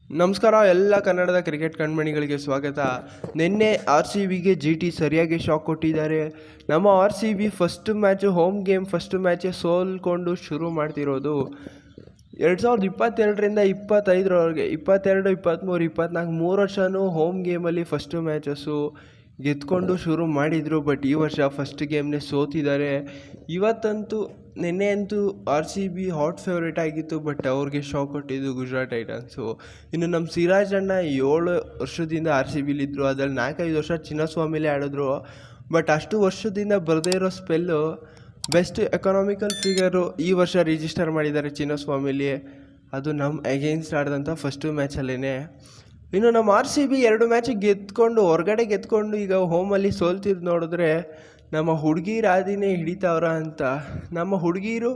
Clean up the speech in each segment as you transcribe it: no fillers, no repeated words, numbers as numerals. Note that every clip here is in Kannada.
ನಮಸ್ಕಾರ ಎಲ್ಲ ಕನ್ನಡದ ಕ್ರಿಕೆಟ್ ಕಣ್ಮಣಿಗಳಿಗೆ ಸ್ವಾಗತ. ನಿನ್ನೆ RCBಗೆ GT ಸರಿಯಾಗಿ ಶಾಕ್ ಕೊಟ್ಟಿದ್ದಾರೆ. ನಮ್ಮ RCB first match home game first ಮ್ಯಾಚೇ ಸೋಲ್ಕೊಂಡು ಶುರು ಮಾಡ್ತಿರೋದು. 2022ರಿಂದ 25ರವರೆಗೆ 22, 23, 24 3 ವರ್ಷವೂ ಹೋಮ್ ಗೇಮಲ್ಲಿ ಫಸ್ಟ್ ಮ್ಯಾಚಸ್ಸು ಗೆದ್ಕೊಂಡು ಶುರು ಮಾಡಿದರು. ಬಟ್ ಈ ವರ್ಷ ಫಸ್ಟ್ ಗೇಮ್ನೇ ಸೋತಿದ್ದಾರೆ. ನಿನ್ನೆ ಅಂತೂ RCB ಹಾಟ್ ಫೇವ್ರೇಟ್ ಆಗಿತ್ತು, ಬಟ್ ಅವ್ರಿಗೆ ಶಾಕ್ ಕೊಟ್ಟಿದ್ದು ಗುಜರಾತ್ ಟೈಟನ್ಸು. ಇನ್ನು ನಮ್ಮ ಸಿರಾಜ್ ಅಣ್ಣ 7 ವರ್ಷದಿಂದ RCBಲಿದ್ದರು. ಅದರಲ್ಲಿ 4-5 ವರ್ಷ ಚಿನ್ನಸ್ವಾಮಿಲೇ ಆಡಿದ್ರು. ಬಟ್ ಅಷ್ಟು ವರ್ಷದಿಂದ ಬರದೇ ಇರೋ ಸ್ಪೆಲ್ಲು ಬೆಸ್ಟ್ ಎಕನಾಮಿಕಲ್ ಫಿಗರು ಈ ವರ್ಷ ರಿಜಿಸ್ಟರ್ ಮಾಡಿದ್ದಾರೆ ಚಿನ್ನಸ್ವಾಮಿಲಿ. ಅದು ನಮ್ಮ ಅಗೇನ್ಸ್ಟ್ ಆಡಿದಂಥ ಫಸ್ಟು ಮ್ಯಾಚಲ್ಲೇ. ಇನ್ನು ನಮ್ಮ RCB 2 ಮ್ಯಾಚ್ ಹೊರಗಡೆ ಗೆದ್ಕೊಂಡು ಈಗ ಹೋಮಲ್ಲಿ ಸೋಲ್ತಿದ್ದು ನೋಡಿದ್ರೆ ನಮ್ಮ ಹುಡುಗಿರ ಆದಿನೇ ಹಿಡಿತಾವ್ರ ಅಂತ. ನಮ್ಮ ಹುಡುಗಿರು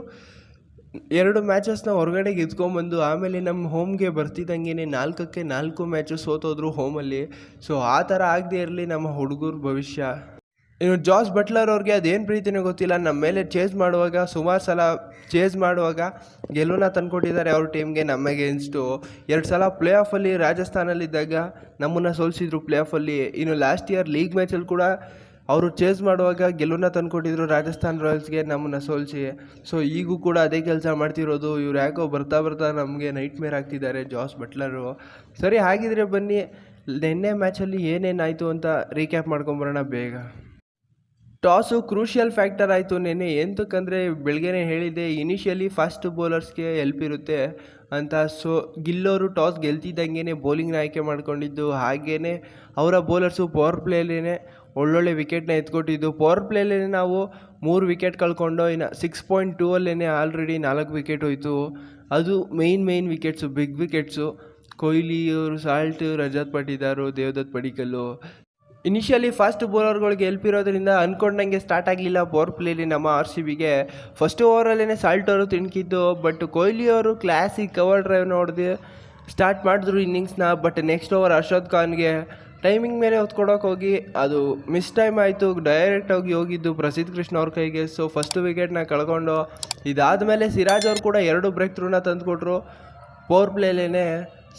2 ಮ್ಯಾಚಸ್ನ ಹೊರಗಡೆ ಗೆದ್ಕೊಂಬಂದು ಆಮೇಲೆ ನಮ್ಮ ಹೋಮ್ಗೆ ಬರ್ತಿದ್ದಂಗೆ 4ಕ್ಕೆ 4 ಮ್ಯಾಚು ಸೋತೋದ್ರು ಹೋಮಲ್ಲಿ. ಸೊ ಆ ಥರ ಆಗದೆ ಇರಲಿ ನಮ್ಮ ಹುಡುಗರ ಭವಿಷ್ಯ. ಇನ್ನು ಜಾಸ್ ಬಟ್ಲರ್ ಅವ್ರಿಗೆ ಅದೇನು ಪ್ರೀತಿನೂ ಗೊತ್ತಿಲ್ಲ, ನಮ್ಮ ಮೇಲೆ ಸುಮಾರು ಸಲ ಚೇಸ್ ಮಾಡುವಾಗ ಗೆಲುವನ್ನ ತಂದುಕೊಟ್ಟಿದ್ದಾರೆ ಅವ್ರ ಟೀಮ್ಗೆ. ನಮ್ಮ ಅಗೇನ್ಸ್ಟು 2 ಸಲ ಪ್ಲೇ ಆಫಲ್ಲಿ ರಾಜಸ್ಥಾನಲ್ಲಿದ್ದಾಗ ನಮ್ಮನ್ನು ಸೋಲಿಸಿದ್ರು ಪ್ಲೇ ಆಫಲ್ಲಿ. ಇನ್ನು ಲಾಸ್ಟ್ ಇಯರ್ ಲೀಗ್ ಮ್ಯಾಚಲ್ಲಿ ಕೂಡ ಅವರು ಚೇಸ್ ಮಾಡುವಾಗ ಗೆಲುವನ್ನ ತಂದುಕೊಟ್ಟಿದ್ರು ರಾಜಸ್ಥಾನ್ ರಾಯಲ್ಸ್ಗೆ, ನಮ್ಮನ್ನು ಸೋಲಿಸಿ. ಸೊ ಈಗೂ ಕೂಡ ಅದೇ ಕೆಲಸ ಮಾಡ್ತಿರೋದು. ಇವ್ರು ಯಾಕೋ ಬರ್ತಾ ನಮಗೆ ನೈಟ್ ಮೇರ್ ಆಗ್ತಿದ್ದಾರೆ ಜಾಸ್ ಬಟ್ಲರು. ಸರಿ, ಹಾಗಿದ್ರೆ ಬನ್ನಿ ನಿನ್ನೆ ಮ್ಯಾಚಲ್ಲಿ ಏನೇನಾಯಿತು ಅಂತ ರೀಕ್ಯಾಪ್ ಮಾಡ್ಕೊಂಬರೋಣ ಬೇಗ. ಟಾಸು ಕ್ರೂಷಿಯಲ್ ಫ್ಯಾಕ್ಟರ್ ಆಯಿತು ನಿನ್ನೆ. ಎಂತಕ್ಕಂದರೆ ಬೆಳಗ್ಗೆನೇ ಹೇಳಿದ್ದೆ ಇನಿಷಿಯಲಿ ಫಾಸ್ಟ್ ಬೌಲರ್ಸ್ಗೆ ಹೆಲ್ಪ್ ಇರುತ್ತೆ ಅಂತ. ಸೊ ಗಿಲ್ಲೋರು ಟಾಸ್ ಗೆಲ್ತಿದ್ದಂಗೆ ಬೌಲಿಂಗ್ನ ಆಯ್ಕೆ ಮಾಡ್ಕೊಂಡಿದ್ದು. ಹಾಗೇ ಅವರ ಬೌಲರ್ಸು ಪವರ್ ಪ್ಲೇಲೇ ಒಳ್ಳೊಳ್ಳೆ ವಿಕೆಟ್ನ ಎತ್ಕೊಟ್ಟಿದ್ದು. ಪವರ್ ಪ್ಲೇಲೇ ನಾವು 3 ವಿಕೆಟ್ ಕಳ್ಕೊಂಡು ಇನ್ನು 6.2 ಆಲ್ರೆಡಿ 4 ವಿಕೆಟ್ ಹೋಯಿತು. ಅದು main wickets, big wickets. Kohli ಅವರು, Salt, Rajat Patidar, Devdutt Padikkal. Initially fast ಬೌಲರ್ಗಳಿಗೆ ಹೆಲ್ಪ್ ಇರೋದ್ರಿಂದ ಅಂದ್ಕೊಂಡಂಗೆ ಸ್ಟಾರ್ಟ್ ಆಗಲಿಲ್ಲ ಪವರ್ ಪ್ಲೇಲಿ ನಮ್ಮ RCBಗೆ. ಫಸ್ಟ್ ಓವರಲ್ಲೇ ಸಾಲ್ಟ್ ಅವರು ತಿಣ್ಕಿದ್ದು. ಬಟ್ ಕೊಹ್ಲಿ ಅವರು ಕ್ಲಾಸಿಕ್ ಕವರ್ ಡ್ರೈವ್ನ ಹೊಡೆದು ಸ್ಟಾರ್ಟ್ ಮಾಡಿದ್ರು ಇನ್ನಿಂಗ್ಸ್ನ. ಬಟ್ ನೆಕ್ಸ್ಟ್ ಓವರ್ ಅರ್ಷದ್ ಖಾನ್ಗೆ ಟೈಮಿಂಗ್ ಮೇಲೆ ಹೊತ್ಕೊಡೋಕೆ ಹೋಗಿ ಅದು ಮಿಸ್ ಟೈಮ್ ಆಯಿತು. ಡೈರೆಕ್ಟಾಗಿ ಹೋಗಿದ್ದು ಪ್ರಸಿದ್ಧ ಕೃಷ್ಣ ಅವ್ರ ಕೈಗೆ. ಸೊ ಫಸ್ಟ್ ವಿಕೆಟ್ನ ಕಳ್ಕೊಂಡು ಇದಾದಮೇಲೆ ಸಿರಾಜ್ ಅವರು ಕೂಡ 2 ಬ್ರೇಕ್ ಥ್ರೂನ ತಂದುಕೊಟ್ರು ಪವರ್ ಪ್ಲೇಲೇ.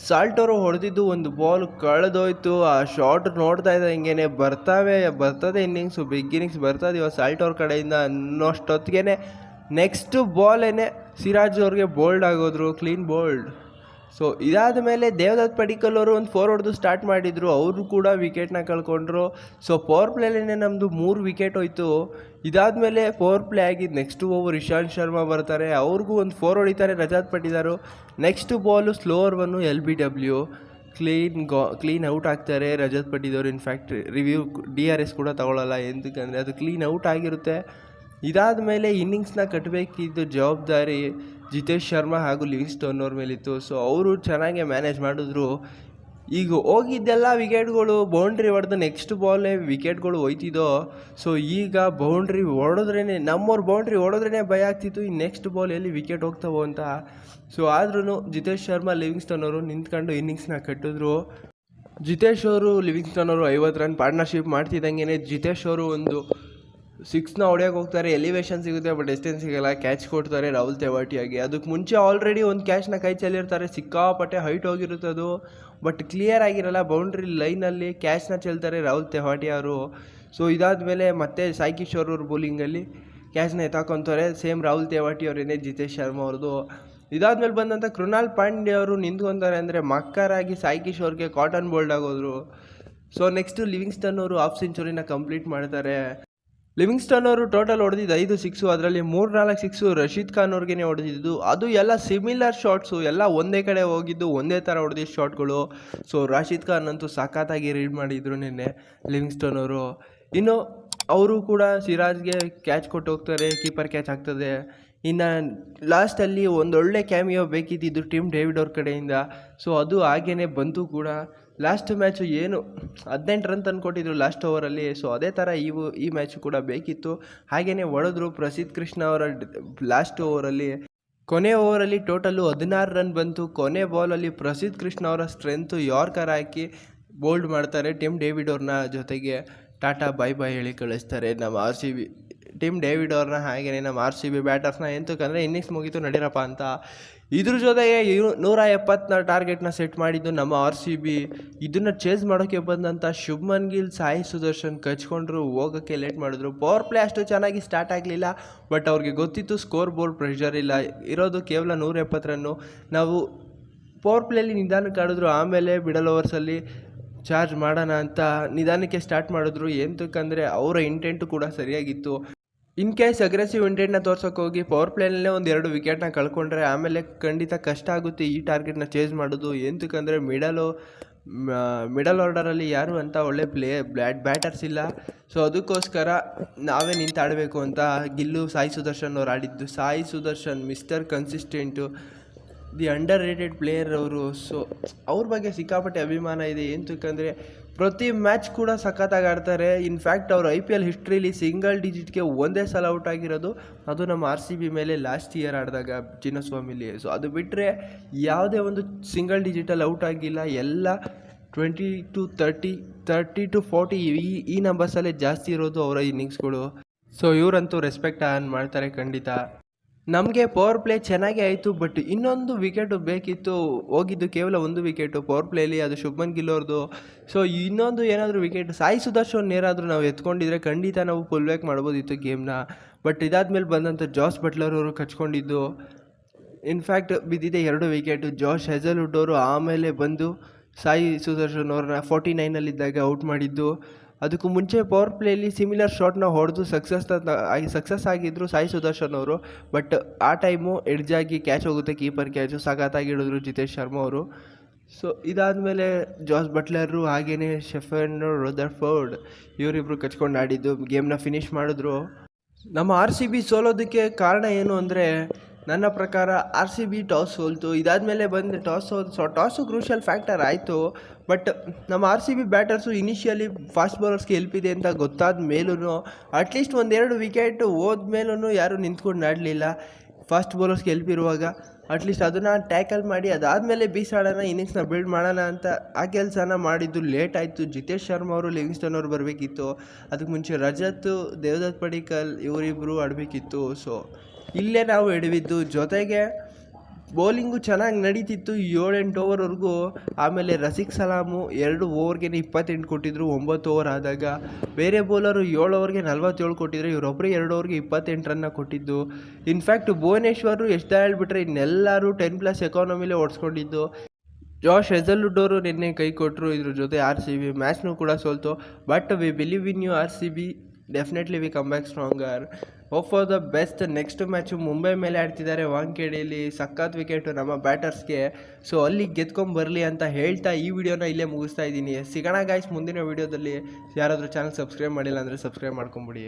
ಸಾಲ್ಟ್ ಅವರು ಹೊಡೆದಿದ್ದು ಒಂದು ಬಾಲ್ ಕಳೆದೋಯ್ತು. ಆ ಶಾಟ್ ನೋಡ್ತಾ ಇದ್ದಂಗೆ ಬರ್ತದೆ ಇನ್ನಿಂಗ್ಸು, ಬಿಗ್ ಇನ್ನಿಂಗ್ಸ್ ಬರ್ತದೆ ಇವಾಗ ಸಾಲ್ಟ್ ಅವ್ರ ಕಡೆಯಿಂದ ಅನ್ನೋಷ್ಟೊತ್ತಿಗೆ ನೆಕ್ಸ್ಟ್ ಬಾಲೇನೆ ಸಿರಾಜ್ ಅವ್ರಿಗೆ ಬೋಲ್ಡ್ ಆಗೋದ್ರು, ಕ್ಲೀನ್ ಬೋಲ್ಡ್. ಸೊ ಇದಾದ ಮೇಲೆ ದೇವದತ್ ಪಡಿಕಲ್ ಅವರು ಒಂದು 4 ಹೊಡೆದು ಸ್ಟಾರ್ಟ್ ಮಾಡಿದರು. ಅವರು ಕೂಡ ವಿಕೆಟ್ನ ಕಳ್ಕೊಂಡ್ರು. ಸೊ ಪವರ್ ಪ್ಲೇಲೇ ನಮ್ಮದು 3 ವಿಕೆಟ್ ಹೋಯ್ತು. ಇದಾದಮೇಲೆ ಪವರ್ ಪ್ಲೇ ಆಗಿದ್ದು ನೆಕ್ಸ್ಟ್ ಓವರ್ ಇಶಾಂತ್ ಶರ್ಮಾ ಬರ್ತಾರೆ, ಅವ್ರಿಗೂ ಒಂದು 4 ಹೊಡಿತಾರೆ Rajat Patidar. Next ball slower ಒನ್ನು LBW ಕ್ಲೀನ್ ಔಟ್ ಆಗ್ತಾರೆ ರಜತ್ ಪಟಿದವರು. ಇನ್ಫ್ಯಾಕ್ಟ್ DRS ಕೂಡ ತಗೊಳ್ಳಲ್ಲ, ಎಂತಕ್ಕಂದರೆ ಅದು ಕ್ಲೀನ್ ಔಟ್ ಆಗಿರುತ್ತೆ. ಇದಾದ ಮೇಲೆ ಇನ್ನಿಂಗ್ಸ್ನ ಕಟ್ಟಬೇಕಿದ್ದು ಜವಾಬ್ದಾರಿ ಜಿತೇಶ್ ಶರ್ಮಾ ಹಾಗೂ ಲಿವಿಂಗ್ಸ್ಟೋನ್ ಅವ್ರ ಮೇಲಿತ್ತು. ಸೊ ಅವರು ಚೆನ್ನಾಗೇ ಮ್ಯಾನೇಜ್ ಮಾಡಿದ್ರು. ಈಗ ಹೋಗಿದ್ದೆಲ್ಲ ವಿಕೆಟ್ಗಳು ಬೌಂಡ್ರಿ ಹೊಡೆದು ನೆಕ್ಸ್ಟ್ ಬಾಲೇ ವಿಕೆಟ್ಗಳು ಹೋಯ್ತಿದ್ದೋ. ಸೊ ಈಗ ಬೌಂಡ್ರಿ ಹೊಡೆದ್ರೇ ನಮ್ಮವ್ರು ಬೌಂಡ್ರಿ ಹೊಡೆದ್ರೇ ಭಯ ಆಗ್ತಿತ್ತು ಈ ನೆಕ್ಸ್ಟ್ ಬಾಲ್ ಎಲ್ಲಿ ವಿಕೆಟ್ ಹೋಗ್ತಾವೋ ಅಂತ. ಸೊ ಆದ್ರೂ ಜಿತೇಶ್ ಶರ್ಮಾ, ಲಿವಿಂಗ್ಸ್ಟೋನ್ ಅವರು ನಿಂತ್ಕೊಂಡು ಇನ್ನಿಂಗ್ಸ್ನ ಕಟ್ಟಿದ್ರು. ಜಿತೇಶ್ ಅವರು, ಲಿವಿಂಗ್ಸ್ಟೋನ್ ಅವರು 50 ರನ್ ಪಾರ್ಟ್ನರ್ಶಿಪ್ ಮಾಡ್ತಿದ್ದಂಗೆ ಜಿತೇಶ್ ಅವರು ಒಂದು 6ನ ಹೊಡೆಯೋಕೆ ಹೋಗ್ತಾರೆ. ಎಲಿವೇಶನ್ ಸಿಗುತ್ತೆ ಬಟ್ ಡಿಸ್ಟೆನ್ಸ್ ಸಿಗೋಲ್ಲ. ಕ್ಯಾಚ್ ಕೊಡ್ತಾರೆ ರಾಹುಲ್ ತೆವಾಟಿಯಾಗಿ. ಅದಕ್ಕೆ ಮುಂಚೆ ಆಲ್ರೆಡಿ ಒಂದು ಕ್ಯಾಚ್ನ ಕೈ ಚೆಲ್ಲಿರ್ತಾರೆ, ಸಿಕ್ಕಾಪಟ್ಟೆ ಹೈಟ್ ಹೋಗಿರುತ್ತೆ ಅದು, ಬಟ್ ಕ್ಲಿಯರ್ ಆಗಿರಲ್ಲ. ಬೌಂಡ್ರಿ ಲೈನಲ್ಲಿ ಕ್ಯಾಚ್ನ ಚೆಲ್ತಾರೆ ರಾಹುಲ್ ತೆವಾಟಿ ಅವರು. ಸೊ ಇದಾದಮೇಲೆ ಮತ್ತೆ ಸಾಯಿ ಕಿಶೋರ್ ಅವ್ರ ಬೌಲಿಂಗಲ್ಲಿ ಕ್ಯಾಚ್ನ ಎತ್ತಾಕೊಂತಾರೆ, ಸೇಮ್ ರಾಹುಲ್ ತೆವಾಟಿ ಅವರೇನೆ ಜಿತೇಶ್ ಶರ್ಮಾ ಅವ್ರದ್ದು. ಇದಾದಮೇಲೆ ಬಂದಂಥ ಕೃಣಾಲ್ ಪಾಂಡ್ಯ ಅವರು ನಿಂತ್ಕೊತಾರೆ ಅಂದರೆ ಮಕ್ಕರಾಗಿ ಸಾಯಿ ಕಿಶೋರ್ಗೆ ಕಾಟನ್ ಬೋಲ್ಡ್ ಆಗೋದ್ರು. ಸೊ ನೆಕ್ಸ್ಟು ಲಿವಿಂಗ್ಸ್ಟನ್ ಅವರು ಹಾಫ್ ಸೆಂಚುರಿನ ಕಂಪ್ಲೀಟ್ ಮಾಡ್ತಾರೆ. ಲಿವಿಂಗ್ಸ್ಟನ್ ಅವರು ಟೋಟಲ್ ಹೊಡೆದಿದ್ದು 5 ಸಿಕ್ಸು, ಅದರಲ್ಲಿ 3-4 ಸಿಕ್ಸು ರಶೀದ್ ಖಾನ್ ಅವ್ರಿಗೇ ಹೊಡೆದಿದ್ದು. ಅದು ಎಲ್ಲ ಸಿಮಿಲರ್ ಶಾಟ್ಸು, ಎಲ್ಲ ಒಂದೇ ಕಡೆ ಹೋಗಿದ್ದು, ಒಂದೇ ಥರ ಹೊಡೆದಿದ್ದು ಶಾಟ್ಗಳು. ಸೊ ರಾಶೀದ್ ಖಾನ್ ಅಂತೂ ಸಖತ್ತಾಗಿ ರೀಡ್ ಮಾಡಿದ್ರು ನಿನ್ನೆ ಲಿವಿಂಗ್ಸ್ಟನ್ ಅವರು. ಇನ್ನು ಅವರು ಕೂಡ ಸಿರಾಜ್ಗೆ ಕ್ಯಾಚ್ ಕೊಟ್ಟು ಹೋಗ್ತಾರೆ, ಕೀಪರ್ ಕ್ಯಾಚ್ ಆಗ್ತದೆ. ಇನ್ನು ಲಾಸ್ಟಲ್ಲಿ ಒಂದೊಳ್ಳೆ ಕ್ಯಾಮಿಯೋ ಬೇಕಿದ್ದಿದ್ದು ಟಿಮ್ ಡೇವಿಡ್ ಅವ್ರ ಕಡೆಯಿಂದ. ಸೊ ಅದು ಹಾಗೇ ಬಂತು ಕೂಡ. ಲಾಸ್ಟ್ ಮ್ಯಾಚು ಏನು 18 ರನ್ ತಂದುಕೊಟ್ಟಿದ್ರು ಲಾಸ್ಟ್ ಓವರಲ್ಲಿ. ಸೊ ಅದೇ ಥರ ಈ ಮ್ಯಾಚು ಕೂಡ ಬೇಕಿತ್ತು. ಹಾಗೆಯೇ ಹೊಡೆದ್ರು ಪ್ರಸಿದ್ಧ ಕೃಷ್ಣ ಅವರ ಲಾಸ್ಟ್ ಓವರಲ್ಲಿ. ಕೊನೆ ಓವರಲ್ಲಿ ಟೋಟಲು 16 ರನ್ ಬಂತು. ಕೊನೆ ಬಾಲಲ್ಲಿ ಪ್ರಸಿದ್ಧ ಕೃಷ್ಣ ಅವರ ಸ್ಟ್ರೆಂತು ಯಾರ್ಕರ್ ಹಾಕಿ ಬೋಲ್ಡ್ ಮಾಡ್ತಾರೆ ಟಿಮ್ ಡೇವಿಡ್ ಅವ್ರನ್ನ. ಜೊತೆಗೆ ಟಾಟಾ ಬಾಯ್ ಹೇಳಿ ಕಳಿಸ್ತಾರೆ ನಮ್ಮ RCB ಟಿಮ್ ಡೇವಿಡ್ ಅವ್ರನ್ನ ಹಾಗೆಯೇ ನಮ್ಮ RCB ಬ್ಯಾಟರ್ಸ್ನ ಎಂತಕ್ಕಂದರೆ ಇನ್ನಿಂಗ್ಸ್ ಮುಗೀತು ನಡೀರಪ್ಪ ಅಂತ. ಇದ್ರ ಜೊತೆಗೆ 170ನ ಟಾರ್ಗೆಟ್ನ ಸೆಟ್ ಮಾಡಿದ್ದು ನಮ್ಮ RCB. ಇದನ್ನು ಚೇಸ್ ಮಾಡೋಕ್ಕೆ ಬಂದಂಥ ಶುಭ್ಮನ್ ಗಿಲ್, ಸಾಯಿ ಸುದರ್ಶನ್ ಕಚ್ಕೊಂಡ್ರು, ಹೋಗೋಕ್ಕೆ ಲೇಟ್ ಮಾಡಿದ್ರು. ಪವರ್ ಪ್ಲೇ ಅಷ್ಟು ಚೆನ್ನಾಗಿ ಸ್ಟಾರ್ಟ್ ಆಗಲಿಲ್ಲ, ಬಟ್ ಅವ್ರಿಗೆ ಗೊತ್ತಿತ್ತು ಸ್ಕೋರ್ ಬೋರ್ಡ್ ಪ್ರೆಷರ್ ಇಲ್ಲ, ಇರೋದು ಕೇವಲ 170 ರನ್ನು. ನಾವು ಪವರ್ ಪ್ಲೇಲಿ ನಿಧಾನಕ್ಕೆ ಆಡಿದ್ರು, ಆಮೇಲೆ ಮಿಡಲ್ ಓವರ್ಸಲ್ಲಿ ಚಾರ್ಜ್ ಮಾಡೋಣ ಅಂತ ನಿಧಾನಕ್ಕೆ ಸ್ಟಾರ್ಟ್ ಮಾಡಿದ್ರು. ಎಂತಕ್ಕಂದರೆ ಅವರ ಇಂಟೆಂಟು ಕೂಡ ಸರಿಯಾಗಿತ್ತು. ಇನ್ ಕೇಸ್ ಅಗ್ರೆಸಿವ್ ಇಂಟೆಂಟ್ನ ತೋರ್ಸೋಕೆ ಹೋಗಿ ಪವರ್ ಪ್ಲೇನಲ್ಲೇ 1-2 ವಿಕೆಟ್ನ ಕಳ್ಕೊಂಡ್ರೆ ಆಮೇಲೆ ಖಂಡಿತ ಕಷ್ಟ ಆಗುತ್ತೆ ಈ ಟಾರ್ಗೆಟ್ನ ಚೇಸ್ ಮಾಡೋದು. ಎಂತಕ್ಕಂದರೆ ಮಿಡಲ್ ಆರ್ಡರಲ್ಲಿ ಯಾರು ಅಂತ ಒಳ್ಳೆ ಬ್ಯಾಟರ್ಸ್ ಇಲ್ಲ. ಸೊ ಅದಕ್ಕೋಸ್ಕರ ನಾವೇ ನಿಂತಾಡಬೇಕು ಅಂತ ಗಿಲ್ಲು, ಸಾಯಿ ಸುದರ್ಶನ್ ಅವ್ರು ಆಡಿದ್ದು. Sai Sudarshan mister consistent, the underrated player ಅವರು. ಸೊ ಅವ್ರ ಬಗ್ಗೆ ಸಿಕ್ಕಾಪಟ್ಟೆ ಅಭಿಮಾನ ಇದೆ. ಎಂತಕ್ಕಂದರೆ ಪ್ರತಿ ಮ್ಯಾಚ್ ಕೂಡ ಸಖತ್ತಾಗಿ ಆಡ್ತಾರೆ. ಇನ್ಫ್ಯಾಕ್ಟ್ ಅವರು IPL ಹಿಸ್ಟ್ರೀಲಿ ಸಿಂಗಲ್ ಡಿಜಿಟ್ಗೆ ಒಂದೇ ಸಲ ಔಟ್ ಆಗಿರೋದು, ಅದು ನಮ್ಮ RCB ಮೇಲೆ ಲಾಸ್ಟ್ ಇಯರ್ ಆಡಿದಾಗ ಚಿನ್ನಸ್ವಾಮಿಲಿ. ಸೊ ಅದು ಬಿಟ್ಟರೆ ಯಾವುದೇ ಒಂದು ಸಿಂಗಲ್ ಡಿಜಿಟಲ್ಲಿ ಔಟ್ ಆಗಿಲ್ಲ. ಎಲ್ಲ 20 to 30, 30 to 40 ಈ ನಂಬರ್ಸಲ್ಲೇ ಜಾಸ್ತಿ ಇರೋದು ಅವರ ಇನ್ನಿಂಗ್ಸ್ಗಳು. ಸೊ ಇವರಂತೂ ರೆಸ್ಪೆಕ್ಟ್ ಆನ್ ಮಾಡ್ತಾರೆ ಖಂಡಿತ. ನಮಗೆ ಪವರ್ ಪ್ಲೇ ಚೆನ್ನಾಗೇ ಆಯಿತು, ಬಟ್ ಇನ್ನೊಂದು ವಿಕೆಟು ಬೇಕಿತ್ತು. ಹೋಗಿದ್ದು ಕೇವಲ 1 ವಿಕೆಟು ಪವರ್ ಪ್ಲೇಲಿ, ಅದು ಶುಭ್ಮನ್ ಗಿಲ್ ಅವ್ರದ್ದು. ಸೊ ಇನ್ನೊಂದು ಏನಾದರೂ ವಿಕೆಟ್ ಸಾಯಿ ಸುದರ್ಶನ್ ಏನಾದರೂ ನಾವು ಎತ್ಕೊಂಡಿದ್ರೆ ಖಂಡಿತ ನಾವು ಫುಲ್ ಬ್ಯಾಕ್ ಮಾಡ್ಬೋದಿತ್ತು ಗೇಮ್ನ. ಬಟ್ ಇದಾದಮೇಲೆ ಬಂದಂಥ ಜಾಸ್ ಬಟ್ಲರ್ ಅವರು ಕಚ್ಕೊಂಡಿದ್ದು. ಇನ್ಫ್ಯಾಕ್ಟ್ ಬಿದ್ದಿದೆ 2 ವಿಕೆಟು. ಜಾಶ್ ಹೆಜಲ್ವುಡ್ ಅವರು ಆಮೇಲೆ ಬಂದು ಸಾಯಿ ಸುದರ್ಶನ್ ಅವ್ರನ್ನ 49ನಲ್ಲಿದ್ದಾಗ ಔಟ್ ಮಾಡಿದ್ದು. ಅದಕ್ಕೂ ಮುಂಚೆ ಪವರ್ ಪ್ಲೇಲಿ ಸಿಮಿಲರ್ ಶಾಟ್ನ ಹೊಡೆದು ಸಕ್ಸಸ್ ಆಗಿದ್ದರು ಸಾಯಿ ಸುದರ್ಶನ್ ಅವರು. ಬಟ್ ಆ ಟೈಮು ಎಡ್ಜಾಗಿ ಕ್ಯಾಚ್ ಹೋಗುತ್ತೆ, ಕೀಪರ್ ಕ್ಯಾಚು ಸಖತ್ತಾಗಿ ಹಿಡಿದ್ರು ಜಿತೇಶ್ ಶರ್ಮಾ ಅವರು. ಸೊ ಇದಾದಮೇಲೆ ಜಾಸ್ ಬಟ್ಲರು ಹಾಗೆಯೇ ಶೆಫನ್ ರದರ್ಫೋರ್ಡ್ ಇವರಿಬ್ಬರು ಕಚ್ಕೊಂಡು ಆಡಿದ್ದು ಗೇಮ್ನ ಫಿನಿಷ್ ಮಾಡಿದ್ರು. ನಮ್ಮ RCB ಸೋಲೋದಕ್ಕೆ ಕಾರಣ ಏನು ಅಂದರೆ ನನ್ನ ಪ್ರಕಾರ RCB ಟಾಸ್ ಸೋಲ್ತು. ಇದಾದಮೇಲೆ ಬಂದು ಟಾಸು ಕ್ರೂಷಿಯಲ್ ಫ್ಯಾಕ್ಟರ್ ಆಯಿತು. ಬಟ್ ನಮ್ಮ RCB ಬ್ಯಾಟರ್ಸು ಇನಿಷಿಯಲಿ ಫಾಸ್ಟ್ ಬೌಲರ್ಸ್ಗೆ ಹೆಲ್ಪ್ ಇದೆ ಅಂತ ಗೊತ್ತಾದ ಮೇಲೂ ಅಟ್ಲೀಸ್ಟ್ 1-2 ವಿಕೆಟ್ ಹೋದ್ಮೇಲೂ ಯಾರೂ ನಿಂತ್ಕೊಂಡು ಆಡಲಿಲ್ಲ. ಫಾಸ್ಟ್ ಬೌಲರ್ಸ್ಗೆ ಹೆಲ್ಪ್ ಇರುವಾಗ ಅಟ್ಲೀಸ್ಟ್ ಅದನ್ನು ಟ್ಯಾಕಲ್ ಮಾಡಿ ಅದಾದಮೇಲೆ ಬೀಸಾಡೋಣ, ಇನ್ನಿಂಗ್ಸ್ನ ಬಿಲ್ಡ್ ಮಾಡೋಣ ಅಂತ ಆ ಕೆಲಸನ ಮಾಡಿದ್ದು ಲೇಟ್ ಆಯಿತು. ಜಿತೇಶ್ ಶರ್ಮಾ ಅವರು, ಲಿವಿಂಗ್ಸ್ಟನ್ ಅವರು ಬರಬೇಕಿತ್ತು. ಅದಕ್ಕೆ ಮುಂಚೆ ರಜತ್, ದೇವದತ್ ಪಡಿಕ್ಕಲ್ ಇವರಿಬ್ಬರು ಆಡಬೇಕಿತ್ತು. ಸೊ ಇಲ್ಲೇ ನಾವು ಎಡವಿದ್ದು. ಜೊತೆಗೆ ಬೌಲಿಂಗು ಚೆನ್ನಾಗಿ ನಡೀತಿತ್ತು 7-8 ಓವರ್ವರೆಗೂ. ಆಮೇಲೆ ರಸಿಕ್ ಸಲಾಮು 2 ಓವರ್ಗೆ 28 ಕೊಟ್ಟಿದ್ರು 9 ಓವರ್ ಆದಾಗ. ಬೇರೆ ಬೌಲರು 7 ಓವರ್ಗೆ 47 ಕೊಟ್ಟಿದ್ರು, ಇವರೊಬ್ಬರೇ 2 ಓವರ್ಗೆ 28 ರನ್ನ ಕೊಟ್ಟಿದ್ದು. ಇನ್ಫ್ಯಾಕ್ಟ್ ಭುವನೇಶ್ವರು ಎಷ್ಟು ಹೇಳ್ಬಿಟ್ರೆ ಇನ್ನೆಲ್ಲರೂ 10+ ಎಕಾನಮಿಲೇ ಓಡಿಸ್ಕೊಂಡಿದ್ದು. ಜಾಶ್ ಹೆಜಲ್ವುಡ್ ಅವರು ನಿನ್ನೆ ಕೈ ಕೊಟ್ಟರು. ಇದ್ರ ಜೊತೆ RCB ಮ್ಯಾಚ್ನೂ ಕೂಡ ಸೋಲ್ತು. But we believe in you RCB, definitely we come back stronger. Hope for the best. Next match Mumbai ಮೇಲೆ ಆಡ್ತಿದ್ದಾರೆ ವಾಂಖೇಡೆಯಲ್ಲಿ. ಸಖತ್ ವಿಕೆಟು ನಮ್ಮ ಬ್ಯಾಟರ್ಸ್ಗೆ. ಸೊ ಅಲ್ಲಿ ಗೆದ್ಕೊಂಬರಲಿ ಅಂತ ಹೇಳ್ತಾ ಈ ವಿಡಿಯೋನ ಇಲ್ಲೇ ಮುಗಿಸ್ತಾ ಇದ್ದೀನಿ. ಸಿಗೋಣ ಗಾಯ್ಸ್ ಮುಂದಿನ ವಿಡಿಯೋದಲ್ಲಿ. ಯಾರಾದರೂ ಚಾನಲ್ ಸಬ್ಸ್ಕ್ರೈಬ್ ಮಾಡಿಲ್ಲ ಅಂದರೆ ಸಬ್ಸ್ಕ್ರೈಬ್ ಮಾಡ್ಕೊಂಬಿಡಿ.